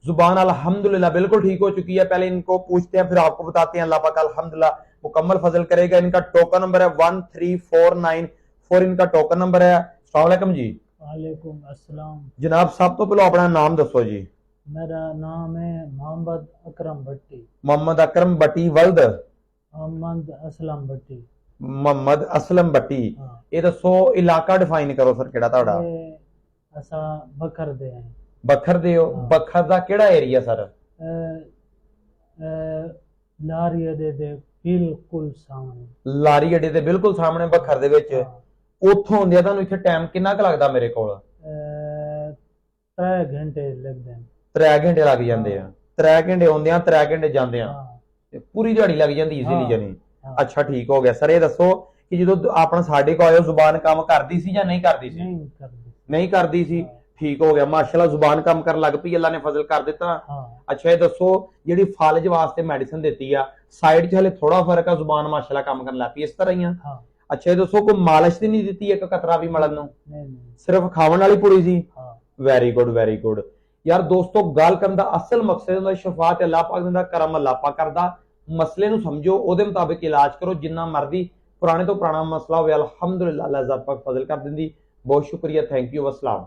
जुबान अल्हम्दुलिल्लाह बिल्कुल ठीक हो चुकी है। पहले इनको पूछते हैं फिर आपको बताते हैं। अल्लाह पाक अल्हम्दुलिल्लाह मुकम्मल फजल करेगा। इनका टोकन नंबर है 13494, इनका टोकन नंबर है। अस्सलाम वालेकुम जी। वालेकुम अस्सलाम। जनाब सब तो पहले अपना नाम दसो जी। मेरा नाम है मोहम्मद अकरम भट्टी। मोहम्मद अकरम भट्टी वल्द मोहम्मद असलम भट्टी। मोहम्मद असलम भट्टी। हाँ, ये दसो इलाका डिफाइन करो सर केड़ा ਤੁਹਾਡਾ। ये असा बकर दे हैं। बखर दे हो। हाँ। बखर ਦਾ ਕਿਹੜਾ ਏਰੀਆ ਸਰ। लारी अड्डे दे बिल्कुल सामने। ਲਾਰੀ ਅੱਡੇ ਦੇ ਬਿਲਕੁਲ ਸਾਹਮਣੇ ਬਖਰ ਦੇ ਵਿੱਚ। हाँ, ਉੱਥੋਂ ਹੁੰਦਿਆ ਤੁਹਾਨੂੰ ਇੱਥੇ ਟਾਈਮ ਕਿੰਨਾ ਕੁ ਲੱਗਦਾ ਮੇਰੇ ਕੋਲ। 3 घंटे लगते हैं। 3 ਘੰਟੇ ਲੱਗ ਜਾਂਦੇ ਆ। 3 ਘੰਟੇ ਆਉਂਦੇ ਆ 3 ਘੰਟੇ ਜਾਂਦੇ ਆ। हाँ, ਤੇ ਪੂਰੀ ਦਿਹਾੜੀ ਲੱਗ ਜਾਂਦੀ ਇਜ਼ੀਲੀ ਹਾਂ। ਜਾਨੀ। हाँ, ਅੱਛਾ ਠੀਕ ਹੋ ਗਿਆ ਸਰ। ਇਹ ਦੱਸੋ ਕਿ ਜਦੋਂ ਆਪਣਾ ਸਾਡੇ ਕੋਲ ਆਇਓ ਜ਼ੁਬਾਨ ਕੰਮ ਕਰਦੀ ਸੀ ਜਾਂ ਨਹੀਂ ਕਰਦੀ ਸੀ। नहीं कर दी। ਨਹੀਂ ਕਰਦੀ ਸੀ। हाँ, ਠੀਕ ਹੋ ਗਿਆ ਮਾਸ਼ਾਅੱਲਾ ਜ਼ੁਬਾਨ ਕੰਮ ਕਰਨ ਲੱਗ ਪਈ। ਅੱਲਾ ਨੇ ਫਜ਼ਲ ਕਰ ਦਿੱਤਾ। हाँ, ਅੱਛਾ ਇਹ ਦੱਸੋ ਜਿਹੜੀ ਫਾਲਜ ਵਾਸਤੇ ਮੈਡੀਸਿਨ ਦਿੱਤੀ ਆ ਸਾਈਡ 'ਚ ਹਲੇ ਥੋੜਾ ਫਰਕ ਆ ਜ਼ੁਬਾਨ ਮਾਸ਼ਾਅੱਲਾ ਕੰਮ ਕਰਨ ਲੱਗ ਪਈ ਇਸ ਤਰ੍ਹਾਂ ਹੀ ਆ। हाँ, ਅੱਛਾ ਇਹ ਦੱਸੋ ਕੋਈ ਮਾਲਿਸ਼ ਤੇ ਨਹੀਂ ਦਿੱਤੀ ਇੱਕ ਕਤਰਾ ਵੀ ਮਲਣ ਨੂੰ। नहीं नहीं। ਸਿਰਫ ਖਾਵਣ ਵਾਲੀ ਪੁੜੀ ਸੀ। हाँ, ਵੈਰੀ ਗੁੱਡ ਵੈਰੀ ਗੁੱਡ। ਯਾਰ ਦੋਸਤੋ ਗੱਲ ਕਰਨ ਦਾ ਅਸਲ ਮਕਸਦ ਹੁੰਦਾ ਸ਼ਫਾ ਤੇ ਅੱਲਾਹ ਪਾਕ ਦਾ ਕਰਮ ਅੱਲਾਹ ਪਾਕ ਕਰਦਾ। ਮਸਲੇ ਨੂੰ ਸਮਝੋ ਉਹਦੇ ਮੁਤਾਬਿਕ ਇਲਾਜ ਕਰੋ। ਜਿੰਨਾ ਮਰਜ਼ੀ ਪੁਰਾਣੇ ਤੋਂ ਪੁਰਾਣਾ ਮਸਲਾ ਹੋਵੇ ਅਲਹਮਦੁਲਿल्लाह ਅੱਲਾਹ ਜ਼ਾਤ ਪਾਕ ਫਜ਼ਲ ਕਰ ਦਿੰਦੀ। ਬਹੁਤ ਸ਼ੁਕਰੀਆ। Thank you. ਵਸਲਾਮ।